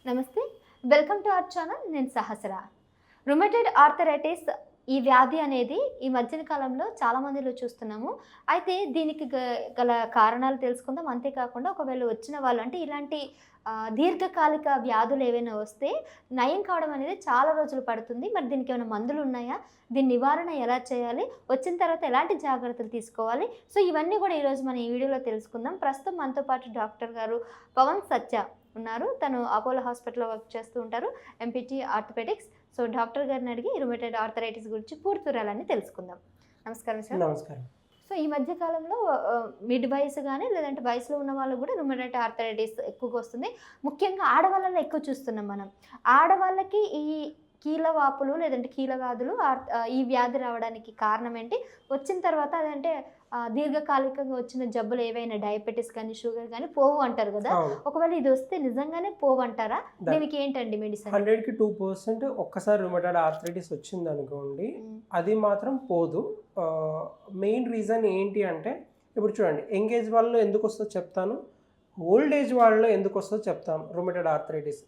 నమస్తే, welcome to our channel. నేను సహస్ర. Rheumatoid arthritis ఈ వ్యాధి అనేది ఈ మధ్యన కాలంలో చాలా మందిలో చూస్తున్నాము. అయితే దీనికి గల కారణాలు తెలుసుకుందాం. అంతేకాకుండా ఒకవేళ వచ్చిన వాళ్ళు అంటే ఇలాంటి దీర్ఘకాలిక వ్యాధులు ఏవైనా వస్తే నయం కావడం అనేది చాలా రోజులు పడుతుంది. మరి దీనికి ఏమైనా మందులు ఉన్నాయా? దీని నివారణ ఎలా చేయాలి? వచ్చిన తర్వాత ఎలాంటి జాగ్రత్తలు తీసుకోవాలి? సో ఇవన్నీ కూడా ఈరోజు మనం ఈ వీడియోలో తెలుసుకుందాం. ప్రస్తుతం మనతో పాటు డాక్టర్ గారు పవన్ సత్య ఉన్నారు. తను అపోలో హాస్పిటల్లో వర్క్ చేస్తూ ఉంటారు, ఎంపీటీ ఆర్థోపెడిక్స్. సో డాక్టర్ గారిని అడిగి రుమటైడ్ ఆర్థరైటిస్ గురించి పూర్తి వివరాలన్నీ తెలుసుకుందాం. నమస్కారం సార్. నమస్కారం. సో ఈ మధ్య కాలంలో మిడ్ వయసు కానీ లేదంటే వయసులో ఉన్న వాళ్ళు కూడా రుమటైడ్ ఆర్థరైటిస్ ఎక్కువగా వస్తుంది. ముఖ్యంగా ఆడవాళ్ళలో ఎక్కువ చూస్తున్నాం మనం. ఆడవాళ్ళకి ఈ కీళ్ళవాపులు లేదంటే కీళ్ళవ్యాధులు ఈ వ్యాధి రావడానికి కారణం ఏంటి? వచ్చిన తర్వాత అదంటే దీర్ఘకాలికంగా వచ్చిన జబ్బులు ఏవైనా డయాబెటీస్ కానీ షుగర్ కానీ పోవు అంటారు కదా. ఒకవేళ ఇది వస్తే నిజంగానే పోవు అంటారా? దీనికి ఏంటండి మెడిసిన్? 100కి 2% ఒక్కసారి రుమటాయిడ్ ఆర్థరైటిస్ వచ్చింది అనుకోండి, అది మాత్రం పోదు. మెయిన్ రీజన్ ఏంటి అంటే, ఇప్పుడు చూడండి, యంగ్ ఏజ్ వాళ్ళలో ఎందుకు వస్తుందో చెప్తాను, ఓల్డ్ ఏజ్ వాళ్ళలో ఎందుకు వస్తుందో చెప్తాను. Rheumatoid arthritis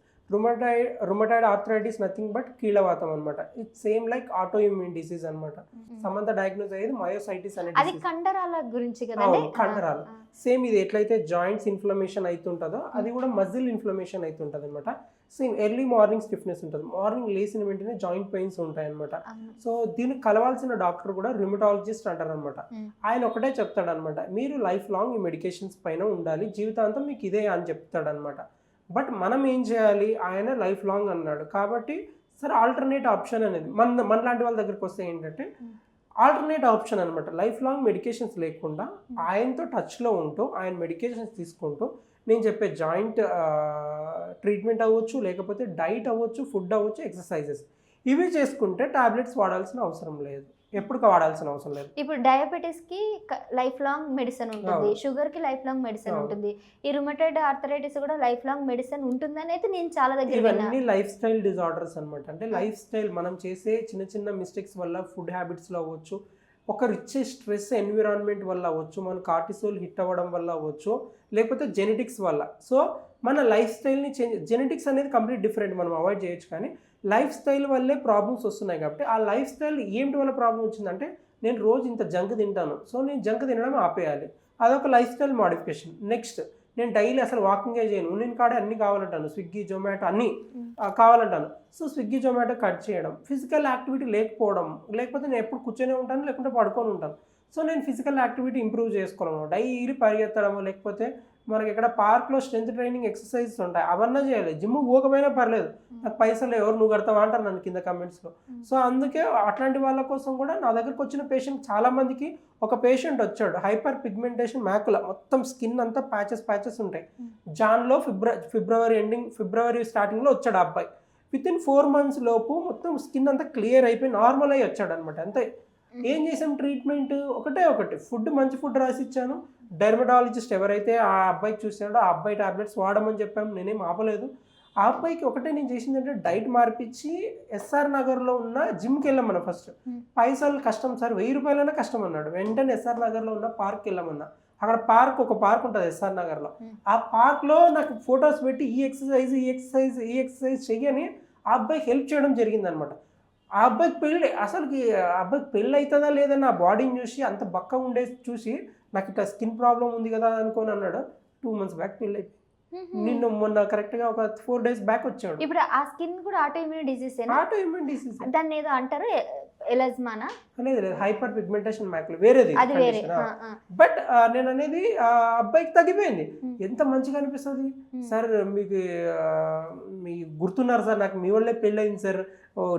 rheumatoid arthritis nothing but కీళ్ళవాతం అనమాట. It's same like auto immune disease అనమాట. సమంత డయాగ్నోస్ అయ్యేది మయోసైటిస్ అనే అది కండరాల గురించి కదా. కండరాలు సేమ్ ఇది ఎట్లయితే జాయింట్స్ ఇన్ఫ్లమేషన్ అవుతుంటుందో అది కూడా మజిల్ ఇన్ఫ్లమేషన్ అవుతుంటుంది అనమాట. సేమ్ ఎర్లీ మార్నింగ్ స్టిఫ్నెస్ ఉంటుంది, మార్నింగ్ లేచిన వెంటనే జాయింట్ పెయిన్స్ ఉంటాయి అనమాట. సో దీనికి కలవాల్సిన డాక్టర్ కూడా రుమటాలజిస్ట్ అంటారు అనమాట. ఆయన ఒకటే చెప్తాడు అనమాట, మీరు లైఫ్ లాంగ్ ఈ మెడికేషన్స్ పైన ఉండాలి, జీవితాంతం మీకు ఇదే అని చెప్తాడు అనమాట. బట్ మనం ఏం చేయాలి, ఆయన లైఫ్ లాంగ్ అన్నాడు కాబట్టి సరే ఆల్టర్నేట్ ఆప్షన్ అనేది మన లాంటి వాళ్ళ దగ్గరికి వస్తే ఏంటంటే ఆల్టర్నేట్ ఆప్షన్ అనమాట. లైఫ్ లాంగ్ మెడికేషన్స్ లేకుండా ఆయనతో టచ్లో ఉంటూ ఆయన మెడికేషన్స్ తీసుకుంటూ నేను చెప్పే జాయింట్ ట్రీట్మెంట్ అవ్వచ్చు, లేకపోతే డైట్ అవ్వచ్చు, ఫుడ్ అవ్వచ్చు, ఎక్సర్సైజెస్ ఇవి చేసుకుంటే టాబ్లెట్స్ వాడాల్సిన అవసరం లేదు, ఎప్పుడు వాడాల్సిన అవసరం లేదు. ఇప్పుడు డయాబెటీస్ కి లైఫ్ లాంగ్ మెడిసిన్ ఉంటుంది, షుగర్ కి లైఫ్ లాంగ్ మెడిసిన్ ఉంటుంది, ఈ రుమటైడ్ ఆర్థరైటిస్ కూడా లైఫ్ లాంగ్ మెడిసిన్ ఉంటుందని అయితే నేను చాలా దగ్గర ఇవన్నీ లైఫ్ స్టైల్ డిజార్డర్స్ అనమాట. అంటే లైఫ్ స్టైల్ మనం చేసే చిన్న చిన్న మిస్టేక్స్ వల్ల, ఫుడ్ హ్యాబిట్స్లో అవ్వచ్చు, ఒక రిచ్ స్ట్రెస్ ఎన్విరాన్మెంట్ వల్ల అవ్వచ్చు, మన కార్టిసోల్ హిట్ అవ్వడం వల్ల అవ్వచ్చు, లేకపోతే జెనెటిక్స్ వల్ల. సో మన లైఫ్ స్టైల్ని చేంజ్, జెనెటిక్స్ అనేది కంప్లీట్ డిఫరెంట్, మనం అవాయిడ్ చేయొచ్చు, కానీ లైఫ్ స్టైల్ వల్లే ప్రాబ్లమ్స్ వస్తున్నాయి. కాబట్టి ఆ లైఫ్ స్టైల్ ఏమిటి వల్ల ప్రాబ్లం వచ్చిందంటే, నేను రోజు ఇంత జంక్ తింటాను, సో నేను జంక్ తినడం ఆపేయాలి, అదొక లైఫ్ స్టైల్ మోడిఫికేషన్. నెక్స్ట్, నేను డైలీ అసలు వాకింగే చేయను, నేను కాడే అన్నీ కావాలంటాను, స్విగ్గీ జొమాటో అన్నీ కావాలంటాను, సో స్విగ్గీ జొమాటో కట్ చేయడం, ఫిజికల్ యాక్టివిటీ లేకపోవడం, లేకపోతే నేను ఎప్పుడు కూర్చొని ఉంటాను, లేకుంటే పడుకొని ఉంటాను. సో నేను ఫిజికల్ యాక్టివిటీ ఇంప్రూవ్ చేసుకోవడం, డైలీ పరిగెత్తడము, లేకపోతే మనకి ఇక్కడ పార్క్లో స్ట్రెంత్ ట్రైనింగ్ ఎక్సర్సైజెస్ ఉంటాయి, అవన్నీ చేయాలి. జిమ్ పోకపోయినా పర్లేదు, నాకు పైసలు ఎవరు నువ్వు కడతావా అంటారు నన్ను కింద కమెంట్స్లో. సో అందుకే అట్లాంటి వాళ్ళ కోసం కూడా నా దగ్గరకు వచ్చిన పేషెంట్ చాలామందికి, ఒక పేషెంట్ వచ్చాడు, హైపర్ పిగ్మెంటేషన్ మ్యాకులా, మొత్తం స్కిన్ అంతా ప్యాచెస్ ఉంటాయి. జాన్లో ఫిబ్రవరి స్టార్టింగ్లో వచ్చాడు ఆ అబ్బాయి. వితిన్ 4 months లోపు మొత్తం స్కిన్ అంతా క్లియర్ అయిపోయి నార్మల్ అయ్యి వచ్చాడు అనమాట. అంతే. ఏం చేసాం ట్రీట్మెంట్, ఒకటి ఫుడ్, మంచి ఫుడ్ రాసి ఇచ్చాను. డెర్మటాలజిస్ట్ ఎవరైతే ఆ అబ్బాయికి చూసాడో ఆ అబ్బాయి టాబ్లెట్స్ వాడమని చెప్పాము, నేనేం ఆపలేదు. ఆ అబ్బాయికి ఒకటే నేను చేసింది అంటే డైట్ మార్పించి ఎస్ఆర్ నగర్లో ఉన్న జిమ్కి వెళ్ళాం. మనం ఫస్ట్ పైసలు కష్టం సార్, 1000 రూపాయలైనా కష్టం అన్నాడు. వెంటనే ఎస్ఆర్ నగర్లో ఉన్న పార్క్కి వెళ్ళామన్నా. అక్కడ ఒక పార్క్ ఉంటుంది ఎస్ఆర్ నగర్లో. ఆ పార్క్లో నాకు ఫొటోస్ పెట్టి ఈ ఎక్సర్సైజ్ చెయ్యని ఆ అబ్బాయికి హెల్ప్ చేయడం జరిగిందనమాట. ఆ అబ్బాయికి పెళ్ళి అవుతుందా లేదా నా బాడీని చూసి, అంత బక్క ఉండే చూసి, నాకు ఇట్లా స్కిన్ ప్రాబ్లం ఉంది కదా అనుకోని అన్నాడు. 2 months బ్యాక్ పెళ్ళి అయిపోయింది. నిన్న మొన్న కరెక్ట్గా ఒక 4 days బ్యాక్ వచ్చాడు. ఇప్పుడు ఆ స్కిన్ కూడా ఆటో ఇమ్యూన్ డిసీజ్, దాన్ని ఏదో అంటారు ఎలజ్మానా లేదు, హైపర్ పిగ్మెంటేషన్ మ్యాక్యులా వేరేది. బట్ నేను అనేది అబ్బాయికి తగ్గిపోయింది. ఎంత మంచిగా అనిపిస్తుంది సార్. మీకు గుర్తున్నారు సార్, నాకు మీ వాళ్ళే పెళ్ళయింది సార్,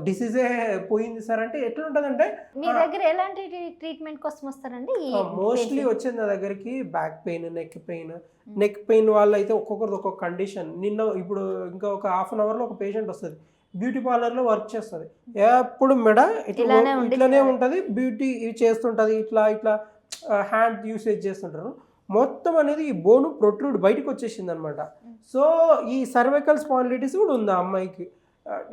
డిసీజే పోయింది సార్ అంటే ఎట్లా ఉంటుందంటే, మీ దగ్గర ఎలాంటి ట్రీట్మెంట్ కోసం వస్తారండి? మోస్ట్లీ వచ్చేది నా దగ్గరికి బ్యాక్ పెయిన్, నెక్ పెయిన్ వాళ్ళు అయితే ఒక్కొక్కరిది ఒక్కొక్క కండిషన్. ఇప్పుడు ఇంకా ఒక 1/2 hourలో ఒక పేషెంట్ వస్తుంది, బ్యూటీ పార్లర్లో వర్క్ చేస్తుంది, ఎప్పుడు మెడ ఇట్లానే ఉంటుంది, బ్యూటీ చేస్తుంటుంది, ఇట్లా హ్యాండ్ యూసేజ్ చేస్తుంటారు, మొత్తం అనేది ఈ బోను ప్రొట్రూడ్ బయటకు వచ్చేసింది అనమాట. సో ఈ సర్వైకల్ స్పాండిలైటిస్ కూడా ఉంది ఆ అమ్మాయికి.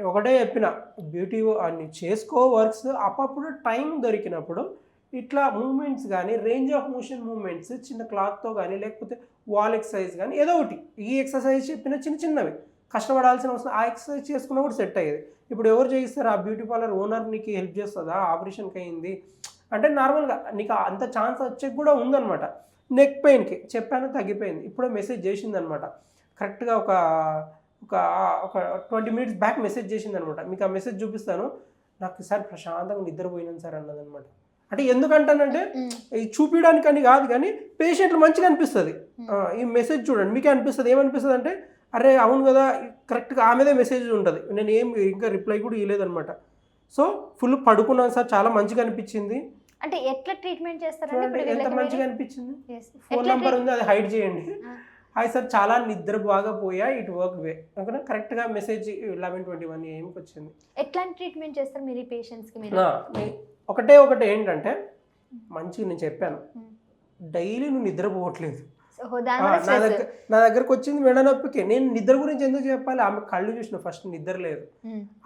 ఒకటే చెప్పిన, బ్యూటీ అన్ని చేసుకో వర్క్స్, అప్పుడు టైం దొరికినప్పుడు ఇట్లా మూమెంట్స్ కానీ, రేంజ్ ఆఫ్ మోషన్ మూమెంట్స్ చిన్న క్లాత్తో కానీ, లేకపోతే వాల్ ఎక్సర్సైజ్ కానీ ఏదో ఒకటి, ఈ ఎక్సర్సైజ్ చెప్పిన చిన్నవి కష్టపడాల్సిన అవసరం, ఆ ఎక్సర్సైజ్ చేసుకున్నా కూడా సెట్ అయ్యేది. ఇప్పుడు ఎవరు చేయిస్తారు? ఆ బ్యూటీ పార్లర్ ఓనర్ నీకు హెల్ప్ చేస్తుందా? ఆపరేషన్కి అయింది అంటే నార్మల్గా నీకు అంత ఛాన్స్ వచ్చే కూడా ఉందన్నమాట. నెక్ పెయిన్కి చెప్పాను, తగ్గిపోయింది. ఇప్పుడే మెసేజ్ చేసిందనమాట. కరెక్ట్గా ఒక ఒక ఒక 20 మినిట్స్ బ్యాక్ మెసేజ్ చేసిందనమాట. మీకు ఆ మెసేజ్ చూపిస్తాను. నాకు సార్ ప్రశాంతంగా నిద్రపోయినాను సార్ అన్నదనమాట. అంటే ఎందుకంటానంటే ఇది చూపించడానికని కాదు, కానీ పేషెంట్లు మంచిగా అనిపిస్తుంది. ఈ మెసేజ్ చూడండి మీకే అనిపిస్తుంది. ఏమనిపిస్తుంది అంటే అరే అవును కదా, కరెక్ట్గా ఆమెదే మెసేజ్ ఉంటుంది. నేను ఇంకా రిప్లై కూడా ఇవ్వలేదనమాట. సో ఫుల్ పడుకున్నాను సార్, చాలా మంచిగా అనిపించింది. అంటే ఎట్లా ట్రీట్మెంట్ చేస్తారంటే చూడండి ఇప్పుడు ఎంత వీళ్ళకి మంచిగా మీరు- అనిపించింది. Yes. ఫోన్ ఎట్లా నెంబర్ ఉంది, అది హైడ్ చేయండి. ఆ. హాయ్ సార్, చాలా నిద్ర బాగా పోయా, ఇట్ వర్క్ వే ఓకేనా. కరెక్ట్గా మెసేజ్ 11:21 AM వచ్చింది. ఎట్లాంటి ట్రీట్మెంట్ చేస్తారు మీరు ఈ పేషెంట్స్కి మీరు? ఒకటే ఏంటంటే మంచిగా నేను చెప్పాను, డైలీ నువ్వు నిద్రపోవట్లేదు. సో దానివల్ల stress. నా దగ్గరకు వచ్చింది మెడ నొప్పికి. నేను నిద్ర గురించి ఎందుకు చెప్పాలి? ఆమె కళ్ళు చూసిన ఫస్ట్ నిద్ర లేదు.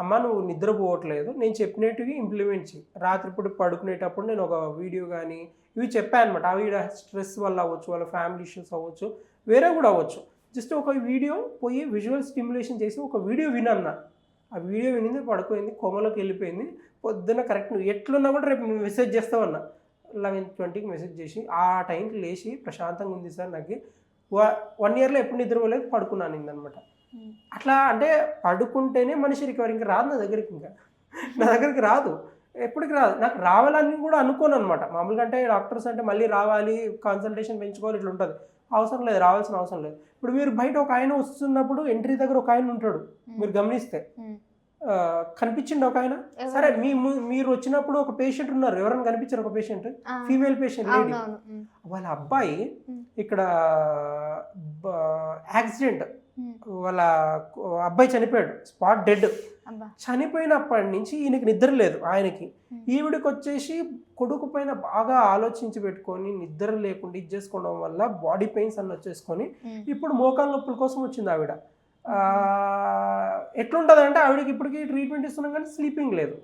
అమ్మ నువ్వు నిద్రపోవట్లేదు, నేను చెప్పినట్టువి ఇంప్లిమెంట్ చేయి. రాత్రిపూట పడుకునేటప్పుడు నేను ఒక వీడియో కానీ ఇవి చెప్పాను అనమాట. ఆ వీడియో స్ట్రెస్ వల్ల అవ్వచ్చు, వాళ్ళ ఫ్యామిలీ ఇష్యూస్ అవ్వచ్చు, వేరే కూడా అవ్వచ్చు. జస్ట్ ఒక వీడియో పోయి విజువల్ స్టిమ్యులేషన్ చేసి ఒక వీడియో వినన్నా. ఆ వీడియో వినింది, పడుకోయింది, కోమలోకి వెళ్ళిపోయింది. పొద్దున్న కరెక్ట్ నువ్వు ఎట్లున్నా కూడా రేపు మెసేజ్ చేస్తావన్నా. 11:20కి మెసేజ్ చేసి ఆ టైంకి లేచి ప్రశాంతంగా ఉంది సార్, నాకు 1 ఇయర్లో ఎప్పుడు నిద్రపోలేదు, పడుకున్నాను అనమాట. అట్లా అంటే పడుకుంటేనే మనిషి రికవరీ. ఇంకా రాదు నా దగ్గరికి, ఇంకా నా దగ్గరికి రాదు, ఎప్పటికి రాదు. నాకు రావాలని కూడా అనుకోను అనమాట. మామూలుగా అంటే డాక్టర్స్ అంటే మళ్ళీ రావాలి, కన్సల్టేషన్ పెంచుకోవాలి, ఇట్లా ఉంటుంది. అవసరం లేదు, రావాల్సిన అవసరం లేదు. ఇప్పుడు మీరు బయట ఒక ఆయన వస్తున్నప్పుడు ఎంట్రీ దగ్గర ఒక ఆయన ఉంటాడు, మీరు గమనిస్తే కనిపించింది ఒక ఆయన. సరే మీరు వచ్చినప్పుడు ఒక పేషెంట్ ఉన్నారు, ఎవరైనా కనిపించారు? ఒక పేషెంట్, ఫీమేల్ పేషెంట్ లేడీ. వాళ్ళ అబ్బాయి ఇక్కడ యాక్సిడెంట్, వాళ్ళ అబ్బాయి చనిపోయాడు, స్పాట్ డెడ్. చనిపోయినప్పటి నుంచి ఈయనకి నిద్ర లేదు ఆయనకి. ఈవిడికి వచ్చేసి కొడుకు పైన బాగా ఆలోచించి పెట్టుకొని నిద్ర లేకుండా ఇది చేసుకోవడం వల్ల బాడీ పెయిన్స్ అన్న వచ్చేసుకొని ఇప్పుడు మోకాళ్ళ నొప్పుల కోసం వచ్చింది ఆవిడ. ఎట్లుంటుంది అంటే ఆవిడకి ఇప్పటికీ ట్రీట్మెంట్ ఇస్తున్నాం కానీ స్లీపింగ్ లేదు.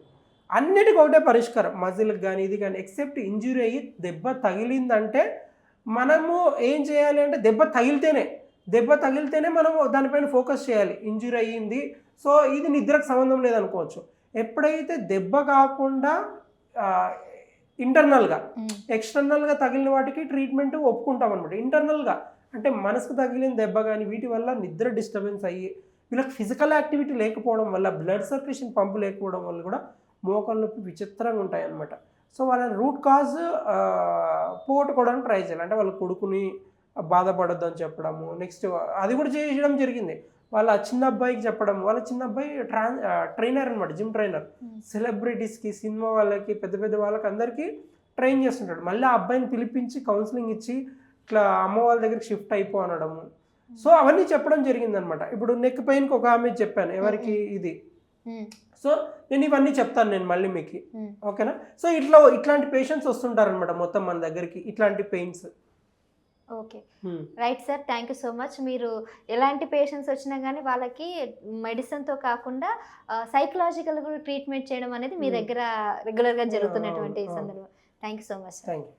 అన్నిటికీ ఒకటే పరిష్కారం, మజిల్కి కానీ ఇది కానీ, ఎక్సెప్ట్ ఇంజురీ అయ్యి దెబ్బ తగిలిందంటే మనము ఏం చేయాలి అంటే దెబ్బ తగిలితేనే మనము దానిపైన ఫోకస్ చేయాలి. ఇంజురీ అయ్యింది, సో ఇది నిద్రకు సంబంధం లేదనుకోవచ్చు. ఎప్పుడైతే దెబ్బ కాకుండా ఇంటర్నల్గా ఎక్స్టర్నల్గా తగిలిన వాటికి ట్రీట్మెంట్ ఒప్పుకుంటాం అనమాట. ఇంటర్నల్గా అంటే మనసుకు తగిలిన దెబ్బ కానీ వీటి వల్ల నిద్ర డిస్టర్బెన్స్ అయ్యి వీళ్ళకి ఫిజికల్ యాక్టివిటీ లేకపోవడం వల్ల, బ్లడ్ సర్క్యులేషన్ పంపు లేకపోవడం వల్ల కూడా మోకాళ్ళ నొప్పి విచిత్రంగా ఉంటాయి అన్నమాట. సో వాళ్ళ రూట్ కాజ్ పోగొట్టుకోవడానికి ట్రై చేయాలి. అంటే వాళ్ళ కొడుకుని బాధపడొద్దు అని చెప్పడము, నెక్స్ట్ అది కూడా చేయడం జరిగింది. వాళ్ళ చిన్న అబ్బాయికి చెప్పడం, వాళ్ళ చిన్న అబ్బాయి ట్రైనర్ అనమాట, జిమ్ ట్రైనర్. సెలబ్రిటీస్కి, సినిమా వాళ్ళకి, పెద్ద పెద్ద వాళ్ళకి అందరికీ ట్రైన్ చేస్తుంటాడు. మళ్ళీ ఆ అబ్బాయిని పిలిపించి కౌన్సిలింగ్ ఇచ్చి ఇట్లా అమ్మ వాళ్ళ దగ్గరికి షిఫ్ట్ అయిపో అనడము. సో అవన్నీ చెప్పడం జరిగిందనమాట. ఇప్పుడు నెక్ పెయిన్కి ఒక ఆమె చెప్పాను, ఎవరికి ఇది. సో నేను ఇవన్నీ చెప్తాను నేను మళ్ళీ మీకు, ఓకేనా. సో ఇట్లాంటి పేషెంట్స్ వస్తుంటారనమాట మొత్తం మన దగ్గరికి, ఇట్లాంటి pains. Okay, right sir, thank you so much. మీరు ఎలాంటి పేషెంట్స్ వచ్చినా కానీ వాళ్ళకి మెడిసిన్తో కాకుండా సైకలాజికల్ కూడా ట్రీట్మెంట్ చేయడం అనేది మీ దగ్గర రెగ్యులర్గా జరుగుతున్నటువంటి సందర్భం. Thank you so much. Thank you.